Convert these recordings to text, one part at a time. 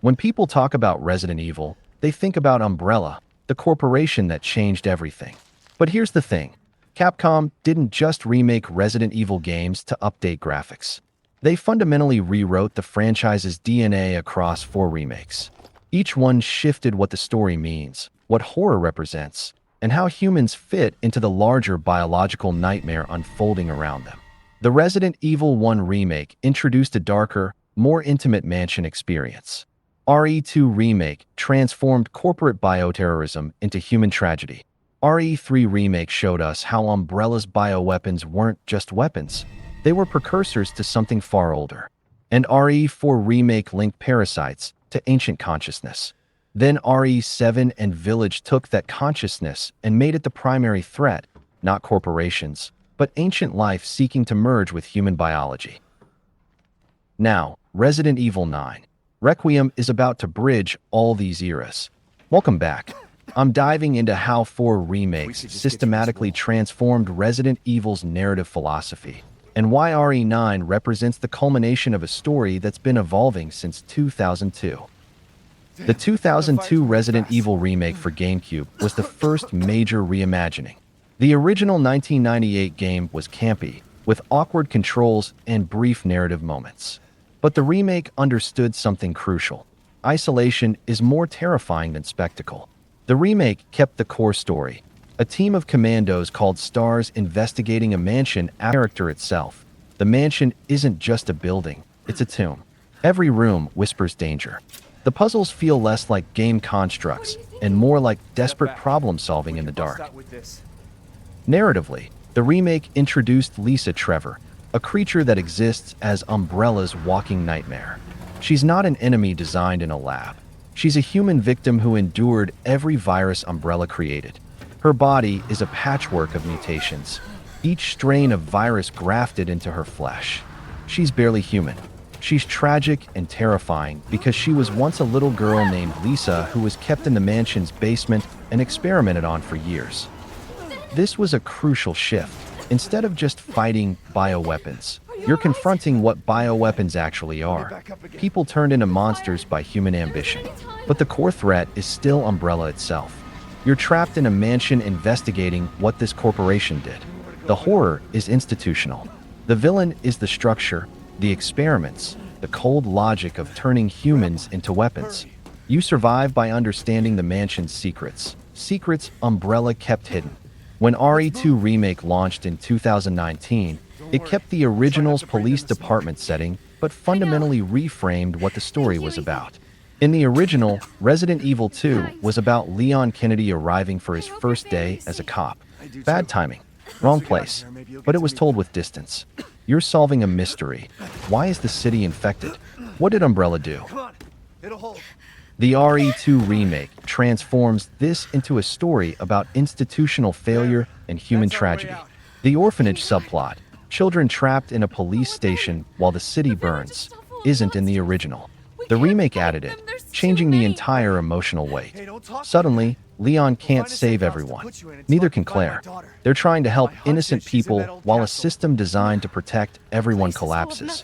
When people talk about Resident Evil, they think about Umbrella, the corporation that changed everything. But here's the thing. Capcom didn't just remake Resident Evil games to update graphics. They fundamentally rewrote the franchise's DNA across 4 remakes. Each one shifted what the story means, what horror represents, and how humans fit into the larger biological nightmare unfolding around them. The Resident Evil 1 remake introduced a darker, more intimate mansion experience. RE2 Remake transformed corporate bioterrorism into human tragedy. RE3 Remake showed us how Umbrella's bioweapons weren't just weapons. They were precursors to something far older. And RE4 Remake linked parasites to ancient consciousness. Then RE7 and Village took that consciousness and made it the primary threat, not corporations, but ancient life seeking to merge with human biology. Now, Resident Evil 9 Requiem is about to bridge all these eras. Welcome back. I'm diving into how 4 remakes systematically transformed Resident Evil's narrative philosophy, and why RE9 represents the culmination of a story that's been evolving since 2002. The 2002 Resident Evil remake for GameCube was the first major reimagining. The original 1998 game was campy, with awkward controls and brief narrative moments. But the remake understood something crucial. Isolation is more terrifying than spectacle. The remake kept the core story. A team of commandos called Stars investigating a mansion as a character itself. The mansion isn't just a building, it's a tomb. Every room whispers danger. The puzzles feel less like game constructs and more like desperate problem-solving in the dark. Narratively, the remake introduced Lisa Trevor, a creature that exists as Umbrella's walking nightmare. She's not an enemy designed in a lab. She's a human victim who endured every virus Umbrella created. Her body is a patchwork of mutations, each strain of virus grafted into her flesh. She's barely human. She's tragic and terrifying because she was once a little girl named Lisa who was kept in the mansion's basement and experimented on for years. This was a crucial shift. Instead of just fighting bioweapons, you're confronting what bioweapons actually are. People turned into monsters by human ambition. But the core threat is still Umbrella itself. You're trapped in a mansion investigating what this corporation did. The horror is institutional. The villain is the structure, the experiments, the cold logic of turning humans into weapons. You survive by understanding the mansion's secrets. Secrets Umbrella kept hidden. When RE2 Remake launched in 2019, it kept the original's police department setting, but fundamentally reframed what the story was about. In the original, Resident Evil 2 was about Leon Kennedy arriving for his first day as a cop. Bad timing. Wrong place. But it was told with distance. You're solving a mystery. Why is the city infected? What did Umbrella do? The RE2 remake transforms this into a story about institutional failure and human tragedy. The orphanage subplot, children trapped in a police station while the city burns, isn't in the original. The remake added it, changing the entire emotional weight. Suddenly, Leon can't save everyone. Neither can Claire. They're trying to help innocent people while a system designed to protect everyone collapses.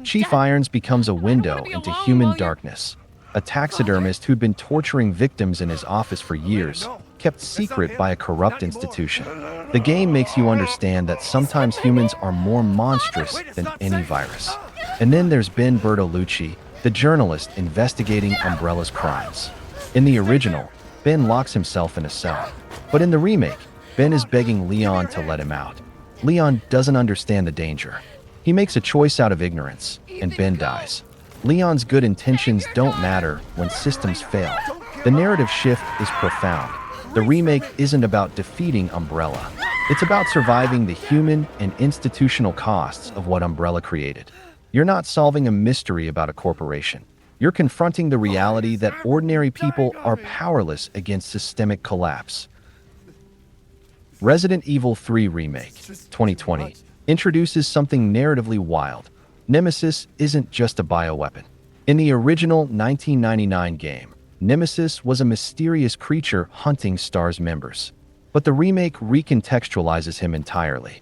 Chief Irons becomes a window into human darkness. A taxidermist who'd been torturing victims in his office for years, kept secret by a corrupt institution. The game makes you understand that sometimes humans are more monstrous than any virus. And then there's Ben Bertolucci, the journalist investigating Umbrella's crimes. In the original, Ben locks himself in a cell. But in the remake, Ben is begging Leon to let him out. Leon doesn't understand the danger. He makes a choice out of ignorance, and Ben dies. Leon's good intentions don't matter when systems fail. The narrative shift is profound. The remake isn't about defeating Umbrella. It's about surviving the human and institutional costs of what Umbrella created. You're not solving a mystery about a corporation. You're confronting the reality that ordinary people are powerless against systemic collapse. Resident Evil 3 Remake, 2020, introduces something narratively wild. Nemesis isn't just a bioweapon. In the original 1999 game, Nemesis was a mysterious creature hunting Stars members. But the remake recontextualizes him entirely.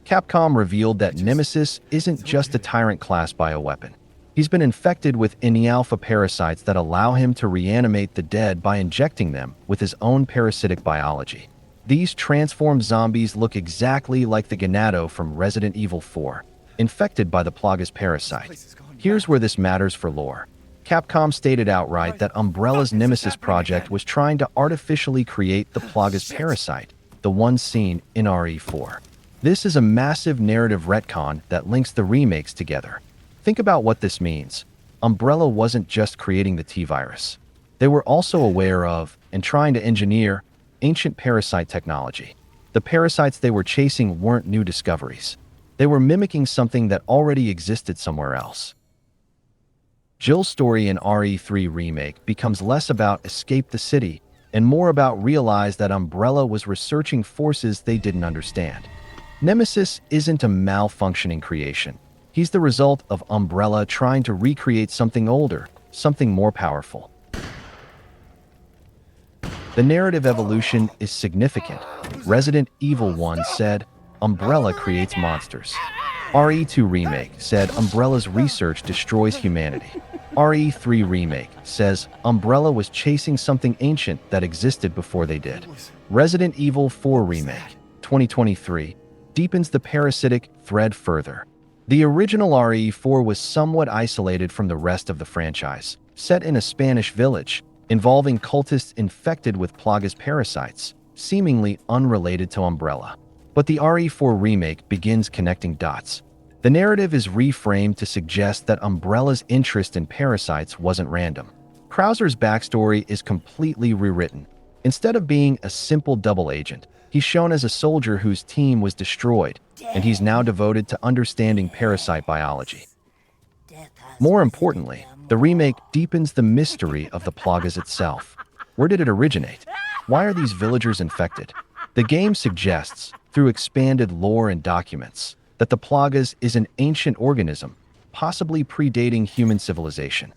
Capcom revealed that Nemesis isn't just a tyrant-class bioweapon. He's been infected with Ini-alpha parasites that allow him to reanimate the dead by injecting them with his own parasitic biology. These transformed zombies look exactly like the Ganado from Resident Evil 4, infected by the Plagas parasite. Here's where this matters for lore. Capcom stated outright that Umbrella's Nemesis project was trying to artificially create the Plagas parasite, the one seen in RE4. This is a massive narrative retcon that links the remakes together. Think about what this means. Umbrella wasn't just creating the T-virus. They were also aware of, and trying to engineer, ancient parasite technology. The parasites they were chasing weren't new discoveries. They were mimicking something that already existed somewhere else. Jill's story in RE3 Remake becomes less about escape the city and more about realize that Umbrella was researching forces they didn't understand. Nemesis isn't a malfunctioning creation. He's the result of Umbrella trying to recreate something older, something more powerful. The narrative evolution is significant. Resident Evil 1 said, Umbrella creates monsters. RE2 Remake said Umbrella's research destroys humanity. RE3 Remake says Umbrella was chasing something ancient that existed before they did. Resident Evil 4 Remake, 2023, deepens the parasitic thread further. The original RE4 was somewhat isolated from the rest of the franchise, set in a Spanish village, involving cultists infected with Plagas parasites, seemingly unrelated to Umbrella. But the RE4 remake begins connecting dots. The narrative is reframed to suggest that Umbrella's interest in parasites wasn't random. Krauser's backstory is completely rewritten. Instead of being a simple double agent, he's shown as a soldier whose team was destroyed, and he's now devoted to understanding parasite biology. More importantly, the remake deepens the mystery of the Plagas itself. Where did it originate? Why are these villagers infected? The game suggests, through expanded lore and documents, that the Plagas is an ancient organism, possibly predating human civilization.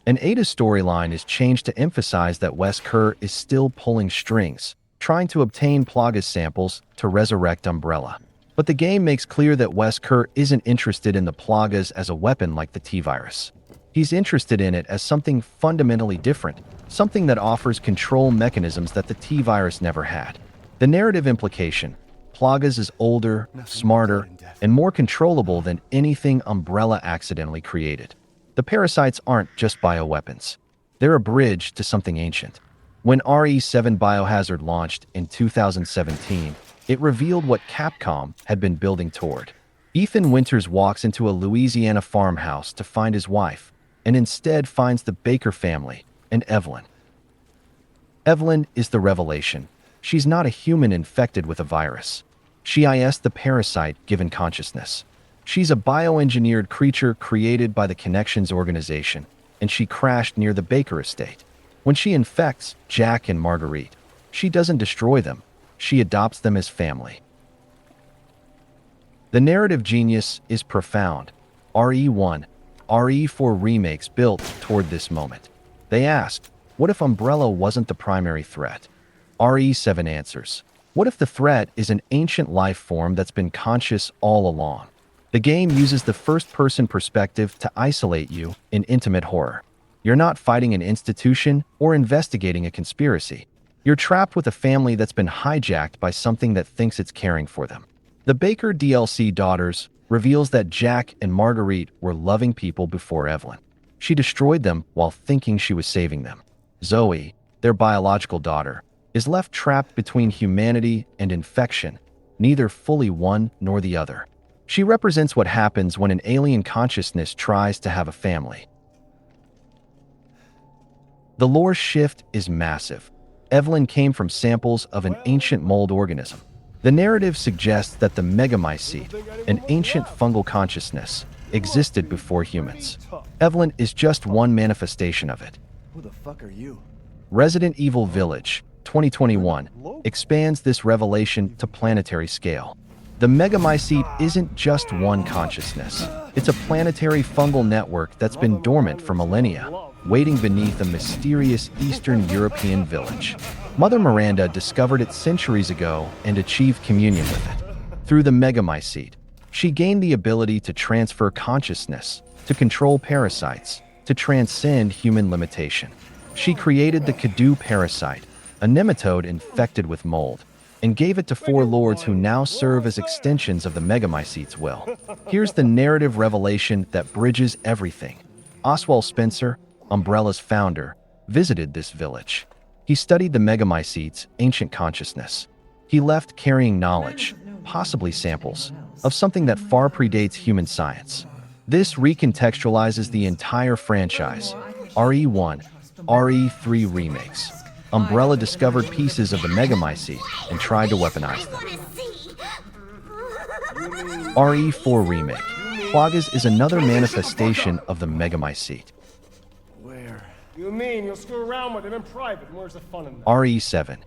An Ada storyline is changed to emphasize that Wesker is still pulling strings, trying to obtain Plagas samples to resurrect Umbrella. But the game makes clear that Wesker isn't interested in the Plagas as a weapon like the T-virus. He's interested in it as something fundamentally different, something that offers control mechanisms that the T-virus never had. The narrative implication: Plagas is older, smarter, and more controllable than anything Umbrella accidentally created. The parasites aren't just bioweapons. They're a bridge to something ancient. When RE7 Biohazard launched in 2017, it revealed what Capcom had been building toward. Ethan Winters walks into a Louisiana farmhouse to find his wife, and instead finds the Baker family and Eveline. Eveline is the revelation. She's not a human infected with a virus. She is the parasite given consciousness. She's a bioengineered creature created by the Connections organization, and she crashed near the Baker estate. When she infects Jack and Marguerite, she doesn't destroy them. She adopts them as family. The narrative genius is profound. RE1, RE4 remakes built toward this moment. They asked, what if Umbrella wasn't the primary threat? RE7 answers, what if the threat is an ancient life form that's been conscious all along? The game uses the first-person perspective to isolate you in intimate horror. You're not fighting an institution or investigating a conspiracy. You're trapped with a family that's been hijacked by something that thinks it's caring for them. The Baker DLC Daughters reveals that Jack and Marguerite were loving people before Eveline. She destroyed them while thinking she was saving them. Zoe, their biological daughter, is left trapped between humanity and infection, neither fully one nor the other. She represents what happens when an alien consciousness tries to have a family. The lore shift is massive. Eveline came from samples of an ancient mold organism. The narrative suggests that the Megamycete, an ancient fungal consciousness, existed before humans. Eveline is just one manifestation of it. Who the fuck are you? Resident Evil Village, 2021, expands this revelation to planetary scale. The Megamycete isn't just one consciousness. It's a planetary fungal network that's been dormant for millennia, waiting beneath a mysterious Eastern European village. Mother Miranda discovered it centuries ago and achieved communion with it. Through the Megamycete, She gained the ability to transfer consciousness, to control parasites, to transcend human limitation. She created the Kadu parasite, a nematode infected with mold, and gave it to four lords who now serve as extensions of the Megamycete's will. Here's the narrative revelation that bridges everything. Oswell Spencer, Umbrella's founder, visited this village. He studied the Megamycete's ancient consciousness. He left carrying knowledge, possibly samples, of something that far predates human science. This recontextualizes the entire franchise. RE1, RE3 remakes. Umbrella discovered pieces of the Megamycete and tried to weaponize them. RE4 remake. Plagas is another manifestation of the Megamycete. Where? You mean you'll screw around with him in private? Where's the fun in that? RE7.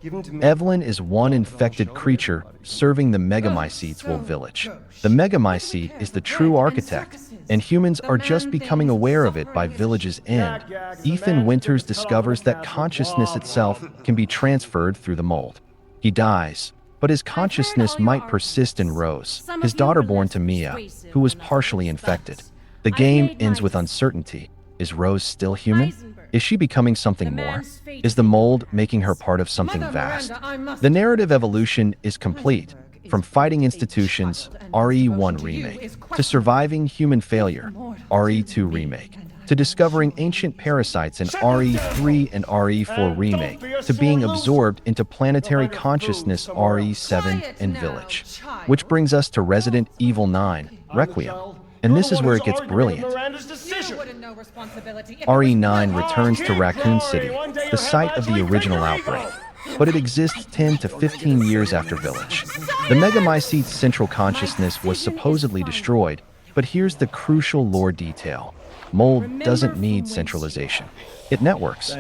Eveline is one infected creature serving the Megamycete's village. The Megamycete is the true architect, and humans are just becoming aware of it by Village's end. Ethan Winters discovers that consciousness itself can be transferred through the mold. He dies, but his consciousness might persist in Rose, his daughter born to Mia, who was partially infected. The game ends with uncertainty. Is Rose still human? Is she becoming something more? Is the mold making her part of something vast? The narrative evolution is complete. From fighting institutions, RE1 remake, to surviving human failure, RE2 remake, to discovering ancient parasites in RE3 and RE4 remake, to being absorbed into planetary consciousness RE7 and Village. Which brings us to Resident Evil 9 Requiem. And this is where it gets brilliant. RE9 returns to Raccoon City, the site of the original outbreak, but it exists 10 to 15 years after Village. The Megamycete's central consciousness was supposedly destroyed, but here's the crucial lore detail. Mold doesn't need centralization. It networks.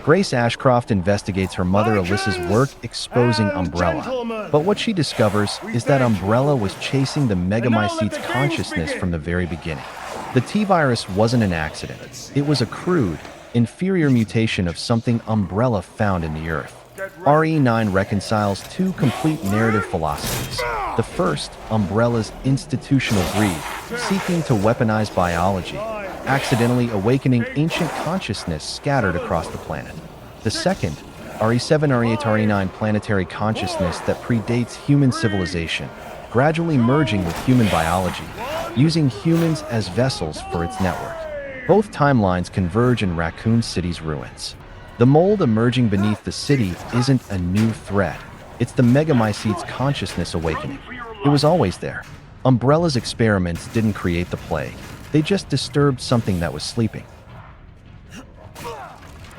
Grace Ashcroft investigates her mother Alyssa's work exposing Umbrella, but what she discovers is that Umbrella was chasing the Megamycete's consciousness from the very beginning. The T-virus wasn't an accident. It was a crude, inferior mutation of something Umbrella found in the Earth. RE9 reconciles two complete narrative philosophies. The first, Umbrella's institutional greed, seeking to weaponize biology, accidentally awakening ancient consciousness scattered across the planet. The second, RE7 RE8 RE9 planetary consciousness that predates human civilization, gradually merging with human biology, using humans as vessels for its network. Both timelines converge in Raccoon City's ruins. The mold emerging beneath the city isn't a new threat. It's the Megamycete's consciousness awakening. It was always there. Umbrella's experiments didn't create the plague. They just disturbed something that was sleeping.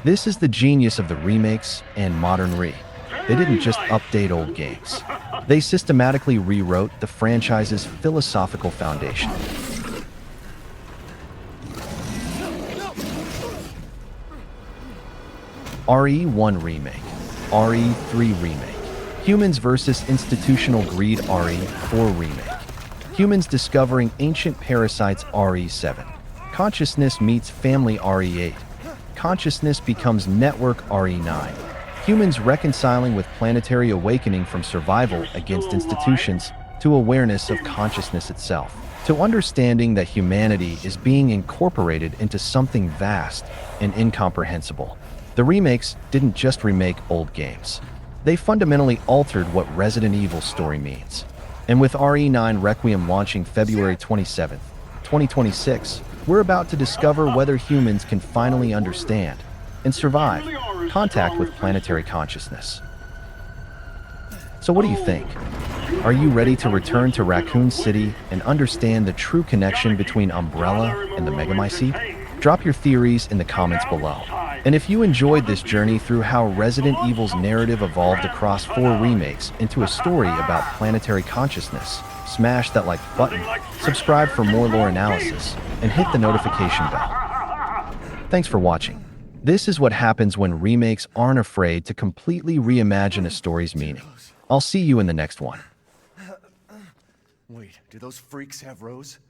This is the genius of the remakes and modern re. They didn't just update old games. They systematically rewrote the franchise's philosophical foundation. RE1 remake, RE3 remake, humans versus institutional greed RE4 remake. Humans discovering ancient parasites RE7. Consciousness meets family RE8. Consciousness becomes network RE9. Humans reconciling with planetary awakening from survival against institutions to awareness of consciousness itself, to understanding that humanity is being incorporated into something vast and incomprehensible. The remakes didn't just remake old games. They fundamentally altered what Resident Evil's story means. And with RE9 Requiem launching February 27, 2026, we're about to discover whether humans can finally understand and survive contact with planetary consciousness. So what do you think? Are you ready to return to Raccoon City and understand the true connection between Umbrella and the Megamycete? Drop your theories in the comments below. And if you enjoyed this journey through how Resident Evil's narrative evolved across 4 remakes into a story about planetary consciousness, smash that like button, subscribe for more lore analysis, and hit the notification bell. Thanks for watching. This is what happens when remakes aren't afraid to completely reimagine a story's meaning. I'll see you in the next one. Wait, do those freaks have Rose?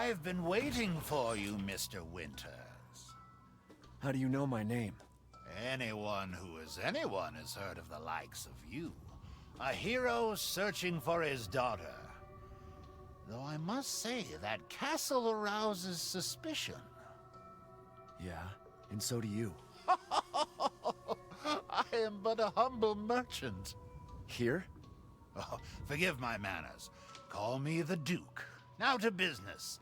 I've been waiting for you, Mr. Winters. How do you know my name? Anyone who is anyone has heard of the likes of you. A hero searching for his daughter. Though I must say, that castle arouses suspicion. Yeah, and so do you. I am but a humble merchant. Here? Oh, forgive my manners. Call me the Duke. Now to business.